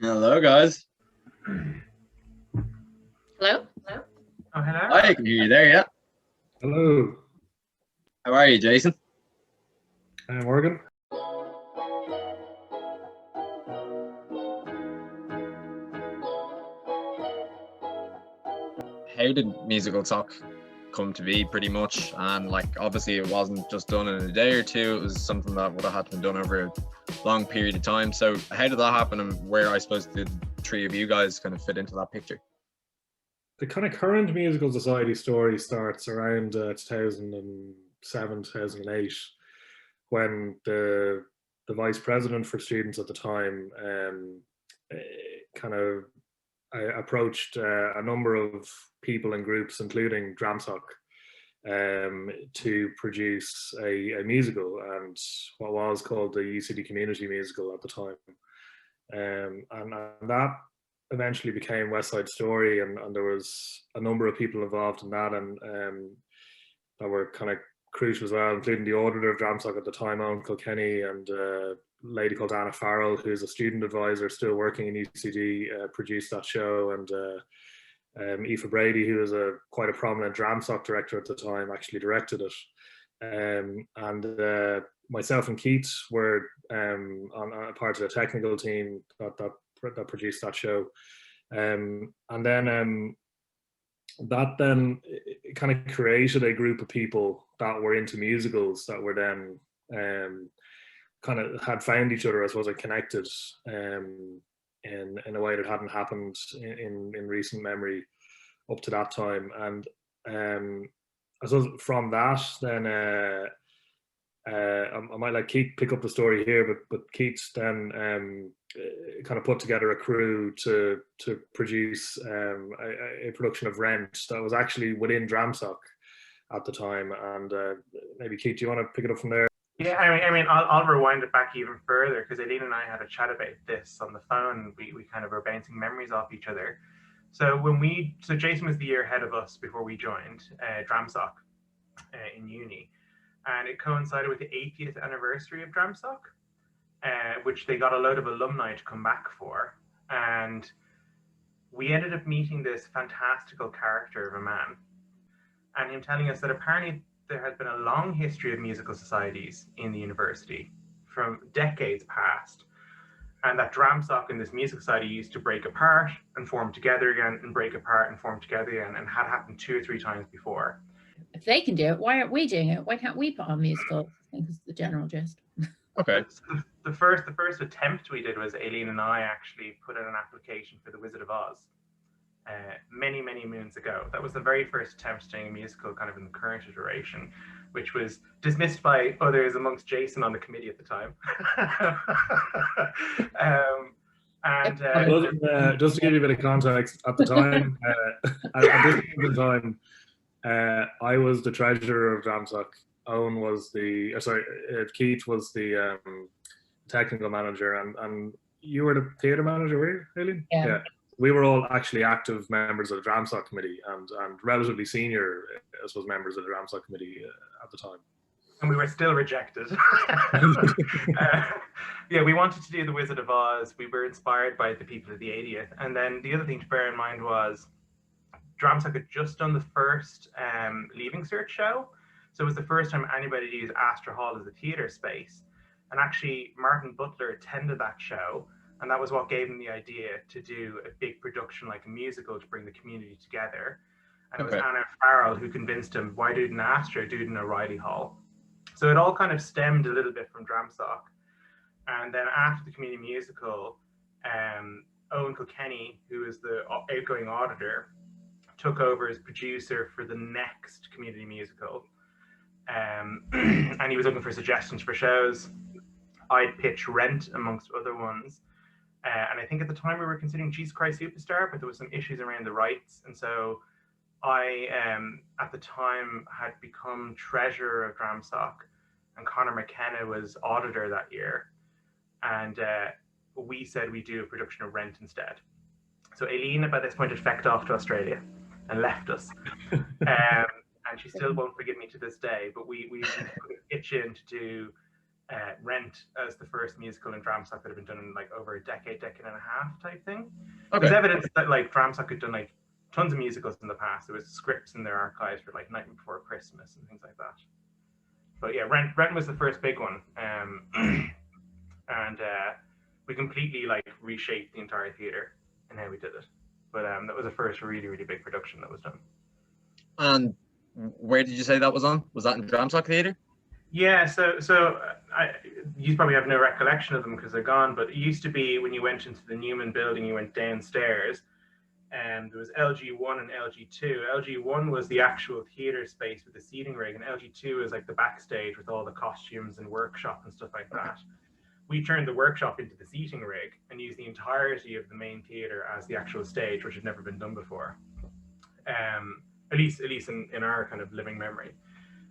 Hello, guys. Hello? Hello? Oh, hello. I can hear you there, yeah. Hello. How are you, Jason? I'm Morgan. How did musical talk come to be, pretty much? And obviously it wasn't just done in a day or two. It was something that would have had to be done over a long period of time. So how did that happen, and where, I suppose, did the three of you guys kind of fit into that picture? The kind of current musical society story starts around 2007, 2008, when the vice president for students at the time kind of approached a number of people and groups, including Dramsoc, to produce a musical, and what was called the UCD Community Musical at the time. And that eventually became West Side Story, and there was a number of people involved in that, and that were kind of crucial as well, including the auditor of Dramsoc at the time, Owen Kilkenny, and a lady called Anna Farrell, who's a student advisor still working in UCD, produced that show, and Aoife Brady, who was quite a prominent Dramsoc director at the time, actually directed it. And myself and Keith were on a part of the technical team that produced that show. And then that then kind of created a group of people that were into musicals, that were then kind of had found each other, I suppose, and connected in a way that hadn't happened in recent memory up to that time. And I suppose from that, then I might let Keith pick up the story here, but Keith then kind of put together a crew to produce a production of Rent that was actually within Dramsoc at the time. And maybe Keith, do you want to pick it up from there? Yeah, I mean, I'll rewind it back even further, because Aileen and I had a chat about this on the phone. We kind of were bouncing memories off each other. So Jason was the year ahead of us before we joined Dramsoc in uni, and it coincided with the 80th anniversary of Dramsoc, which they got a load of alumni to come back for. And we ended up meeting this fantastical character of a man, and him telling us that apparently there had been a long history of musical societies in the university from decades past, and that Dramsoc and this music society used to break apart and form together again, and break apart and form together again, and had happened 2 or 3 times before. If they can do it, why aren't we doing it? Why can't we put on musicals? I think is the general gist. Okay. So the first attempt we did was Aileen and I actually put in an application for The Wizard of Oz many moons ago. That was the very first attempt doing a musical kind of in the current iteration, which was dismissed by others amongst Jason on the committee at the time. Just to give you a bit of context, at the time, at this point in time, I was the treasurer of Dramsoc. Owen was Keith was the technical manager, and you were the theatre manager, were you, Aileen? Yeah. We were all actually active members of the Dramsoc committee, and relatively senior, I suppose, members of the Dramsoc committee at the time. And we were still rejected. Yeah, we wanted to do The Wizard of Oz. We were inspired by the people of the 80th. And then the other thing to bear in mind was Dramsoc had just done the first Leaving Cert show. So it was the first time anybody had used Astor Hall as a theatre space. And actually, Martin Butler attended that show. And that was what gave him the idea to do a big production like a musical to bring the community together. And it was Anna Farrell who convinced him, why do it in Astor, do it in O'Reilly Hall? So it all kind of stemmed a little bit from Dramsoc. And then after the community musical, Owen Kilkenny, who is the outgoing auditor, took over as producer for the next community musical. And he was looking for suggestions for shows. I'd pitch Rent amongst other ones. And I think at the time we were considering Jesus Christ Superstar, but there was some issues around the rights. And so I, at the time, had become treasurer of Dramsoc, and Conor McKenna was auditor that year. And we said we'd do a production of Rent instead. So Aileen, by this point, had fecked off to Australia and left us. And she still won't forgive me to this day, but we put a pitch in to do Rent as the first musical in Dramstock that had been done in like over a decade and a half type thing. Okay. There's evidence that like Dramstock had done like tons of musicals in the past. There was scripts in their archives for like Night Before Christmas and things like that. But yeah, Rent was the first big one, and we completely like reshaped the entire theater and how we did it. But that was the first really big production that was done. And where did you say that was on? Was that in Dramstock Theatre? Yeah, so you probably have no recollection of them because they're gone, but it used to be when you went into the Newman building, you went downstairs, and there was LG1 and LG2. LG1 was the actual theater space with the seating rig, and LG2 is like the backstage with all the costumes and workshop and stuff like that. We turned the workshop into the seating rig and used the entirety of the main theater as the actual stage, which had never been done before. At least in our kind of living memory.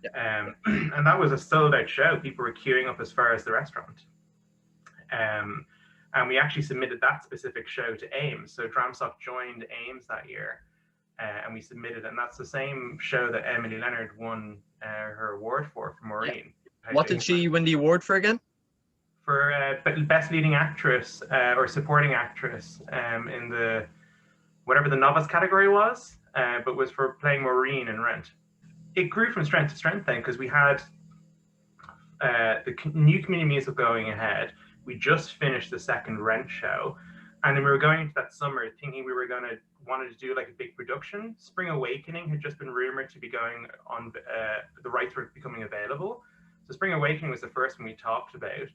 Yeah. And that was a sold out show. People were queuing up as far as the restaurant. And we actually submitted that specific show to Ames. So Dramstock joined Ames that year, and we submitted it. And that's the same show that Emily Leonard won her award for Maureen. Yeah. What did she win the award for again? For Best Leading Actress or Supporting Actress in the, whatever the novice category was, but was for playing Maureen in Rent. It grew from strength to strength then, because we had the new community musical going ahead. We just finished the second Rent show, and then we were going into that summer thinking we were wanted to do like a big production. Spring Awakening had just been rumored to be going on, the rights were becoming available. So Spring Awakening was the first one we talked about,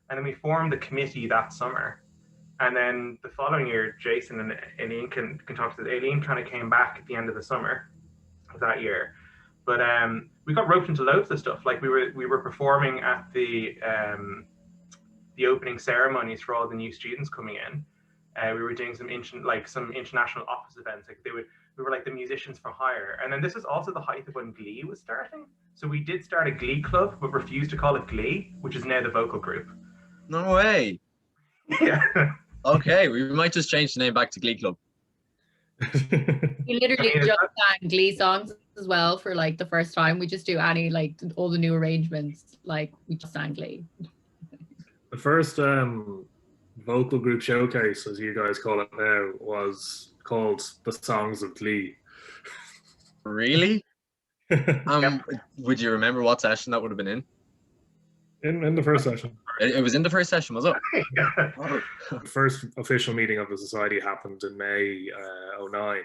and then we formed the committee that summer. And then the following year, Jason and Aileen can talk to this. Aileen kind of came back at the end of the summer of that year. But we got roped into loads of stuff. Like we were performing at the opening ceremonies for all the new students coming in. We were doing some international office events. Like we were like the musicians for hire. And then this is also the height of when Glee was starting. So we did start a Glee club, but refused to call it Glee, which is now the vocal group. No way. Yeah. Okay, we might just change the name back to Glee Club. We literally just sang Glee songs as well for like the first time. We just do any like all the new arrangements. Like we just sang Glee. The first vocal group showcase, as you guys call it now, was called The Songs of Glee. Really? Would you remember what session that would have been in? In the first session. It was in the first session, was it? Yeah. The first official meeting of the society happened in May 2009.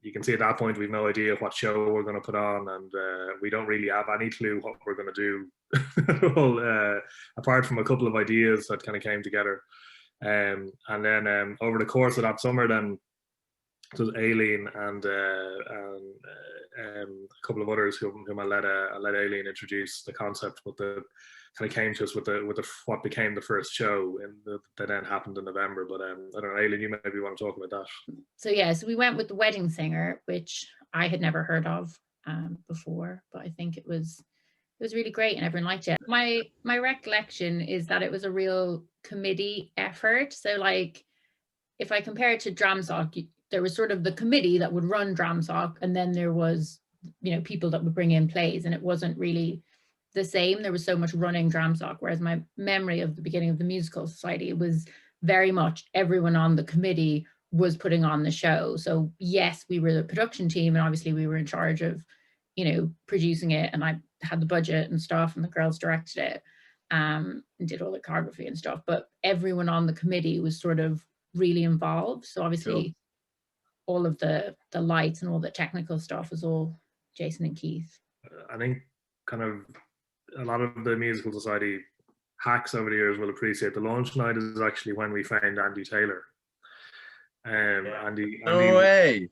You can see at that point we've no idea what show we're going to put on, and we don't really have any clue what we're going to do. Well, apart from a couple of ideas that kind of came together. And then over the course of that summer, then it was Aileen and a couple of others whom I let Aileen introduce the concept, but the kind of came to us with what became the first show that then happened in November. But I don't know, Aileen, you maybe want to talk about that. So yeah, so we went with The Wedding Singer, which I had never heard of before, but I think it was really great and everyone liked it. My recollection is that it was a real committee effort. So like, if I compare it to Dramstock, there was sort of the committee that would run Dramstock, and then there was, people that would bring in plays, and it wasn't really the same. There was so much running Dramstock, whereas my memory of the beginning of the musical society, it was very much everyone on the committee was putting on the show. So yes, we were the production team, and obviously we were in charge of, producing it, and I had the budget and stuff, and the girls directed it, and did all the choreography and stuff. But everyone on the committee was sort of really involved. So obviously, Cool. All of the lights and all the technical stuff was all Jason and Keith. I think kind of a lot of the musical society hacks over the years will appreciate the launch night is actually when we found Andy Taylor. Andy No way.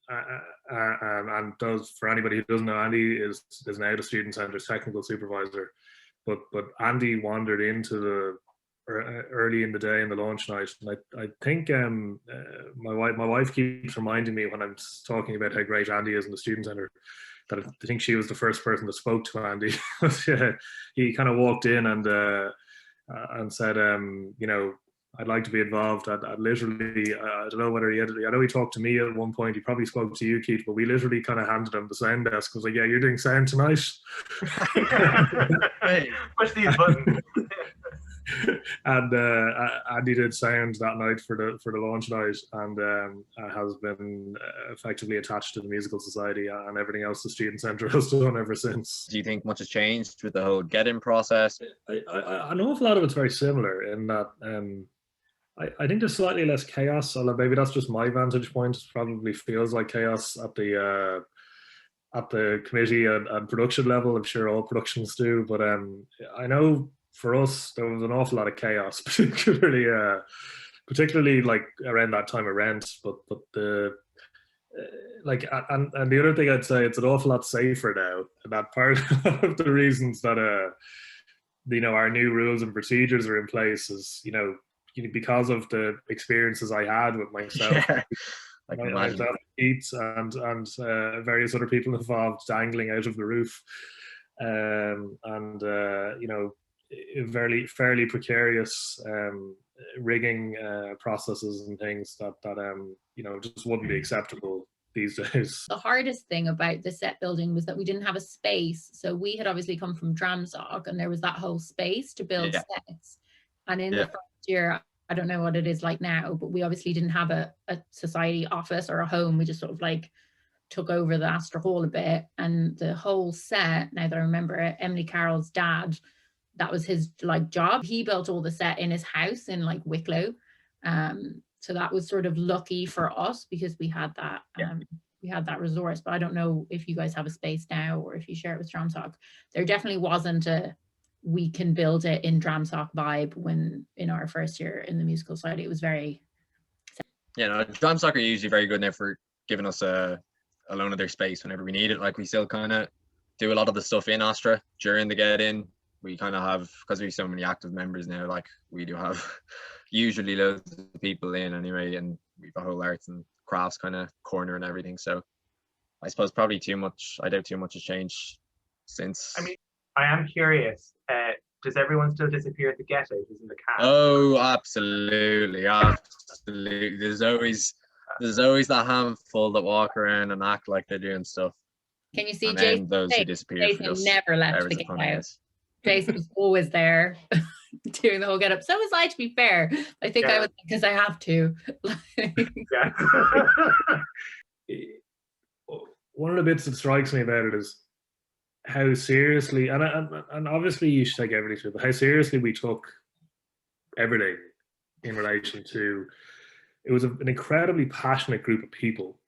And does, for anybody who doesn't know, Andy is now the Student Centre's technical supervisor. But Andy wandered into the early in the day in the launch night, and I think my wife keeps reminding me when I'm talking about how great Andy is in the Student Centre that I think she was the first person that spoke to Andy. He kind of walked in and said, I'd like to be involved. I'd literally, I don't know whether he had, I know he talked to me at one point. He probably spoke to you, Keith, but we literally kind of handed him the sound desk. I was like, yeah, you're doing sound tonight. Hey. Push these buttons. And Andy did sound that night for the launch night, and has been effectively attached to the Musical Society and everything else the Student Centre has done ever since. Do you think much has changed with the whole get-in process? I know a lot of it's very similar in that I think there's slightly less chaos, although maybe that's just my vantage point. It probably feels like chaos at the committee and production level. I'm sure all productions do, but I know for us there was an awful lot of chaos, particularly like around that time of Rent. But the like and the other thing I'd say, it's an awful lot safer now, and that part of the reasons that our new rules and procedures are in place is because of the experiences I had with myself. Yeah, I can imagine. Myself, Keats, and various other people involved dangling out of the roof, fairly precarious rigging processes and things that just wouldn't be acceptable these days. The hardest thing about the set building was that we didn't have a space. So we had obviously come from Dramsoc, and there was that whole space to build sets. And in the first year, I don't know what it is like now, but we obviously didn't have a society office or a home. We just sort of like took over the Astor Hall a bit, and the whole set, now that I remember it, Emily Carroll's dad, that was his like job. He built all the set in his house in like Wicklow. So that was sort of lucky for us because we had that resource. But I don't know if you guys have a space now or if you share it with Dramsoc. There definitely wasn't we can build it in Dramsoc vibe when in our first year in the Musical Society. It was very... Dramsoc are usually very good now for giving us a loan of their space whenever we need it. Like, we still kind of do a lot of the stuff in Astra during the get-in. We kind of have, because we have so many active members now, like we do have usually loads of people in anyway, and we've a whole arts and crafts kind of corner and everything. So I suppose probably I doubt too much has changed since. I mean, I am curious, does everyone still disappear at the get-out who's in the cast? Oh, absolutely. There's always that handful that walk around and act like they're doing stuff. Can you see and Jason? Those who disappear Jason never left the get-out. Jason was always there doing the whole get-up. So was I, to be fair. I think I was, because I have to. One of the bits that strikes me about it is how seriously, and obviously you should take everything through, but how seriously we took everything in relation to, it was an incredibly passionate group of people.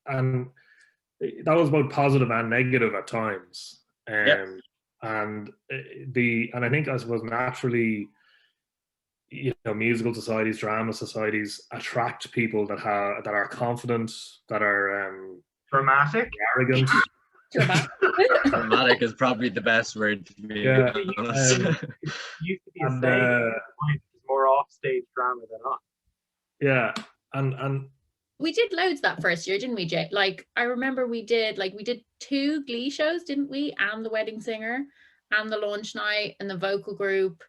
And that was both positive and negative at times. And I think, I suppose, naturally, musical societies, drama societies attract people that are confident, that are dramatic, arrogant. Dramatic is probably the best word to be honest. Used to be a saying, more off-stage drama than on. Yeah, and we did loads that first year, didn't we, Jay? Like, I remember we did 2 Glee shows, didn't we? And The Wedding Singer, and the launch night, and the vocal group.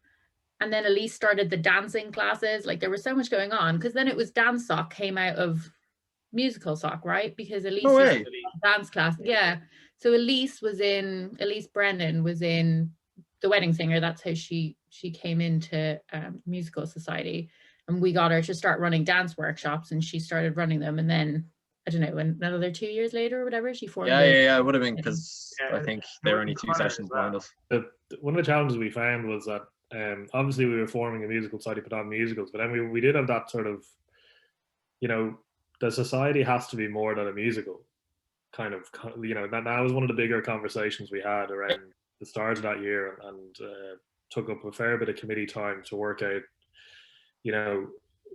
And then Elise started the dancing classes. Like, there was so much going on, because then it was Dance Sock came out of Musical Sock, right? Because Elise was in dance class. Yeah. So Elise Brennan was in The Wedding Singer. That's how she came into Musical Society. And we got her to start running dance workshops, and she started running them. And then, I don't know, another 2 years later or whatever, she formed. It would have been, because I think there were only 2 sessions behind us. One of the challenges we found was that obviously we were forming a musical society, put on musicals, but then we did have that sort of, the society has to be more than a musical kind of, that was one of the bigger conversations we had around the start of that year, and took up a fair bit of committee time to work out,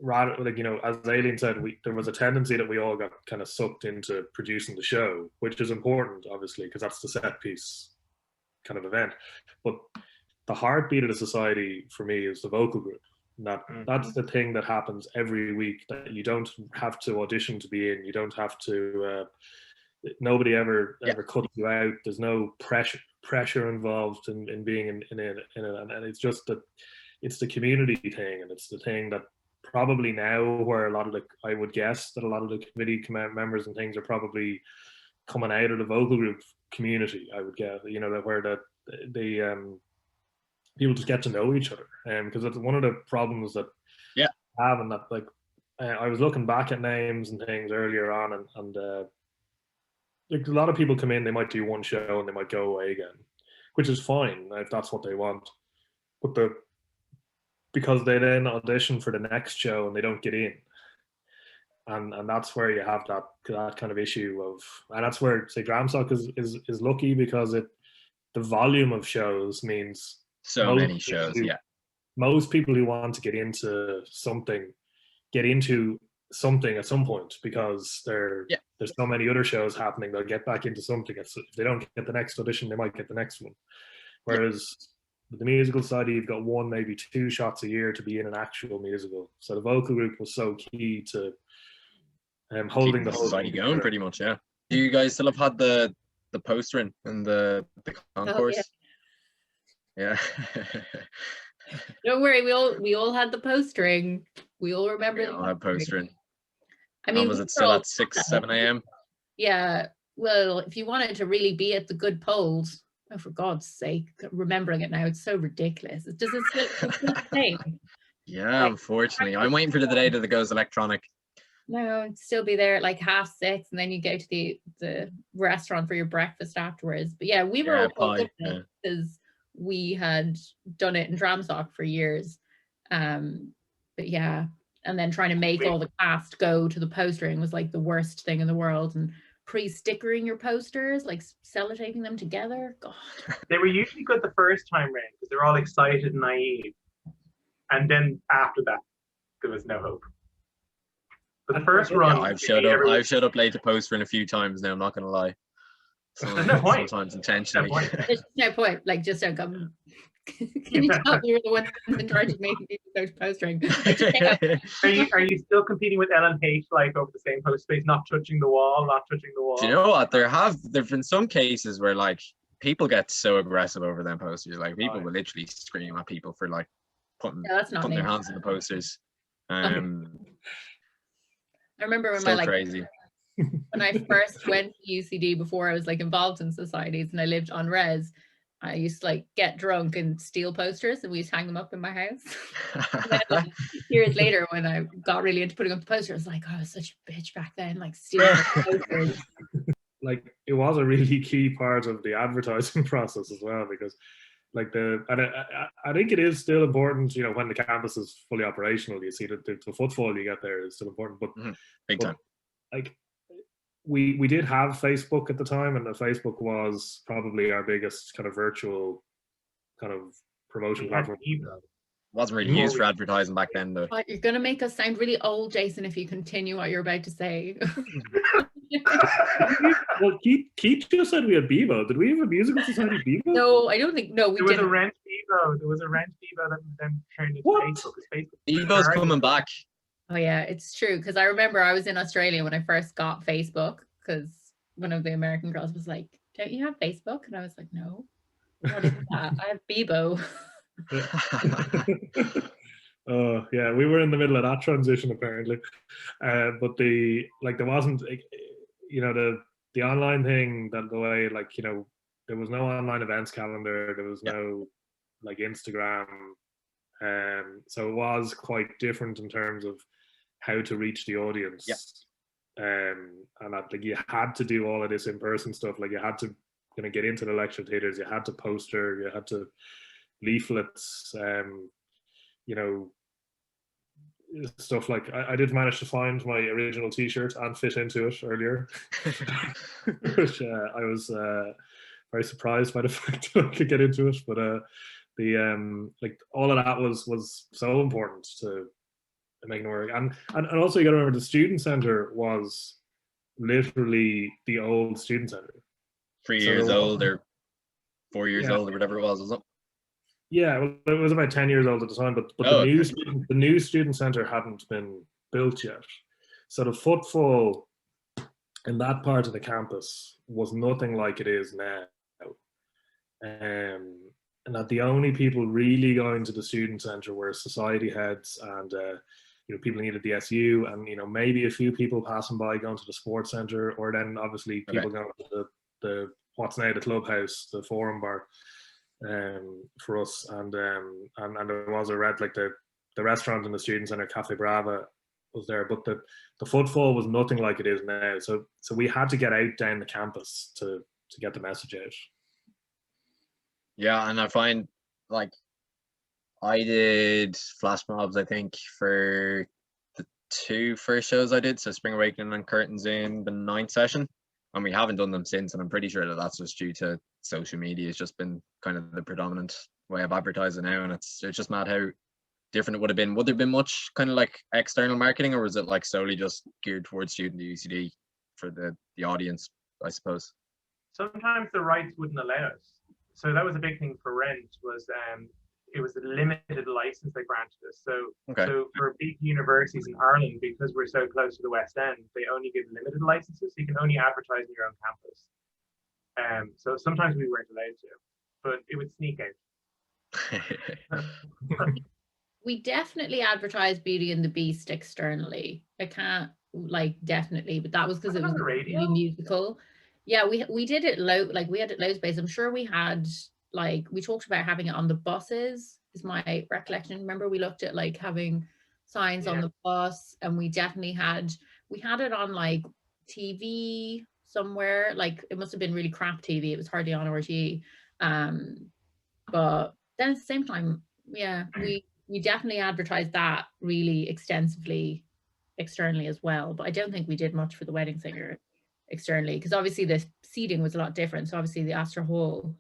rather, as Aileen said, there was a tendency that we all got kind of sucked into producing the show, which is important, obviously, because that's the set piece kind of event. But the heartbeat of the society for me is the vocal group. That's the thing that happens every week, that you don't have to audition to be in. You don't have to. Nobody ever cuts you out. There's no pressure involved in being in it, and it's just that it's the community thing, and it's the thing that probably now where a lot of the, I would guess that a lot of the committee members and things are probably coming out of the vocal group community. I would guess, you know, that where the people just get to know each other, because that's one of the problems that have, and that like I was looking back at names and things earlier on, and like a lot of people come in, they might do one show and they might go away again, which is fine if that's what they want, but because they then audition for the next show and they don't get in, and that's where you have that kind of issue of, and that's where say Gramsock is lucky, because the volume of shows means so many shows. Most people who want to get into something at some point, because there's so many other shows happening. They'll get back into something. If they don't get the next audition, they might get the next one. Whereas with the musical side, you've got one, maybe 2 shots a year to be in an actual musical. So the vocal group was so key to holding the whole society going, pretty much. Do you guys still have had the postering and the concourse? Yeah. Don't worry, we all had the postering. We all remember. We all had postering. I mean, was it still at 6, 7 a.m.? Yeah. Well, if you wanted to really be at the good polls, oh, for God's sake, remembering it now, it's so ridiculous. It's just a thing. Yeah, like, unfortunately. I'm waiting for the day that it goes electronic. No, it'd still be there at like 6:30, and then you go to the restaurant for your breakfast afterwards. But yeah, we were all good because we had done it in Dramsock for years. But yeah, and then trying to make all the cast go to the postering was like the worst thing in the world. And pre-stickering your posters, like sellotaping them together. God. They were usually good the first time round because they're all excited and naive. And then after that, there was no hope. But the first run, I've showed up late to postering a few times now, I'm not gonna lie. There's no point. Sometimes intentionally. There's no point. Like, just don't come. Can you tell me you're the one in charge of making people go to postering? Are you still competing with Ellen H, like over the same post space, not touching the wall? Do you know what? There've been some cases where like people get so aggressive over them posters. Like people will literally scream at people for like putting their hands on the posters. I remember when crazy. When I first went to UCD, before I was like involved in societies and I lived on res, I used to like get drunk and steal posters, and we used to hang them up in my house. And then, like, years later, when I got really into putting up the posters, I was like, oh, I was such a bitch back then, like stealing posters. Like, it was a really key part of the advertising process as well, because like I think it is still important, you know, when the campus is fully operational, you see that the footfall you get there is still important, but big time. Like we did have Facebook at the time, and the Facebook was probably our biggest kind of virtual kind of promotion platform. Wasn't really used for advertising back then, though. You're gonna make us sound really old, Jason, if you continue what you're about to say. Well, Keith just said we had Bebo. Did we have a musical society Bebo? No, I don't think. No, we didn't. There was a rent Bebo that then turned into Facebook. Bebo's coming back. Oh yeah, it's true, because I remember I was in Australia when I first got Facebook, because one of the American girls was like, "Don't you have Facebook?" And I was like, "No, what is that? I have Bebo." Oh yeah, we were in the middle of that transition apparently, but there wasn't, you know, the online thing, that the way, like, you know, there was no online events calendar, there was no like Instagram, so it was quite different in terms of how to reach the audience. And that, like, you had to do all of this in-person stuff. Like, you had to kind of get into the lecture theaters, you had to poster, you had to leaflets, you know, stuff like I did manage to find my original t-shirt and fit into it earlier, which I was very surprised by the fact that I could get into it. But like all of that was so important to making it work. And also you got to remember, the student center was literally the old student center. 3 years old or 4 years old or whatever it was, wasn't it? Yeah, well, it was about 10 years old at the time, but the new student center hadn't been built yet. So the footfall in that part of the campus was nothing like it is now. And that the only people really going to the student centre were society heads and people needed the SU, and maybe a few people passing by going to the sports centre, or then obviously people going to the what's now the clubhouse, the forum bar, for us, and there was a red, like the restaurant in the student centre, Cafe Brava, was there, but the footfall was nothing like it is now. So we had to get out down the campus to get the message out. Yeah, and I find like I did flash mobs, I think, for the 2 first shows I did, so Spring Awakening and Curtains in the 9th session, and we haven't done them since, and I'm pretty sure that that's just due to social media. It's just been kind of the predominant way of advertising now, and it's just mad how different it would have been. Would there have been much kind of like external marketing, or was it like solely just geared towards student UCD for the audience, I suppose? Sometimes the rights wouldn't allow us. So that was a big thing for Rent, was it was a limited license they granted us. So for big universities in Ireland, because we're so close to the West End, they only give limited licenses. So you can only advertise in your own campus. So sometimes we weren't allowed to, but it would sneak out. We definitely advertised Beauty and the Beast externally. I can't definitely, but that was because it was really musical. Yeah, we did it we had it loads based. I'm sure we had we talked about having it on the buses, is my recollection. Remember we looked at having signs on the bus, and we definitely had it on TV somewhere. It must have been really crap TV. It was hardly on RTE. But then at the same time, yeah, we definitely advertised that really extensively externally as well. But I don't think we did much for the Wedding Singer externally, because obviously the seating was a lot different. So obviously the Astor Hall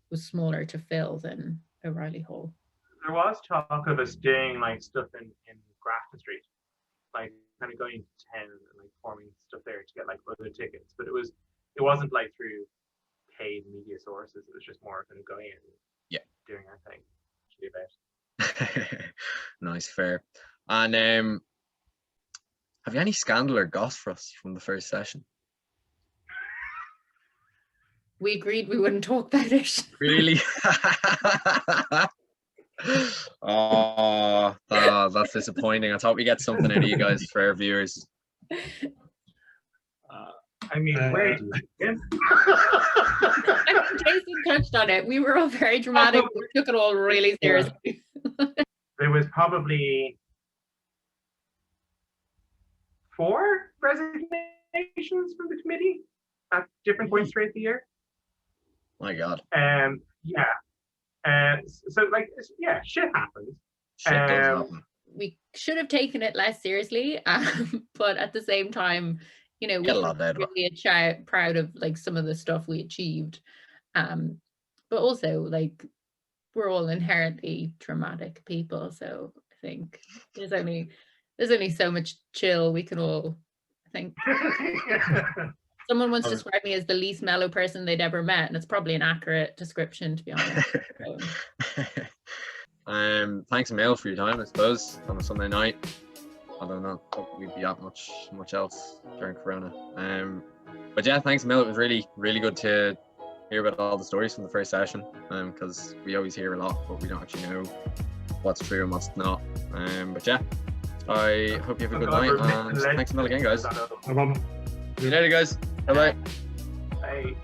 was smaller to fill than O'Reilly Hall. There was talk of us doing stuff in Grafton Street, kind of going to town and forming stuff there to get other tickets. But it wasn't through paid media sources. It was just more kind of going in, doing our thing. Nice, fair. And have you any scandal or goss for us from the first session? We agreed we wouldn't talk about it. Really? Oh, that's disappointing. I thought we get something out of you guys for our viewers. I mean, wait. Jason touched on it. We were all very dramatic. We took it all really seriously. There was probably 4 resignations from the committee at different points throughout the year. My God. So shit happens. Shit does happen. We should have taken it less seriously, but at the same time, we were really proud of some of the stuff we achieved. But also we're all inherently traumatic people, so I think there's only so much chill we can all, I think. Someone once described me as the least mellow person they'd ever met, and it's probably an accurate description, to be honest. Thanks a mil for your time, I suppose, on a Sunday night. I don't know if we'd be at much else during Corona. But yeah, thanks a mil. It was really, really good to hear about all the stories from the first session, because we always hear a lot, but we don't actually know what's true and what's not. But yeah, I hope you have a good night, and thanks a mil again, guys. No problem. See you later, guys. Bye-bye. Bye.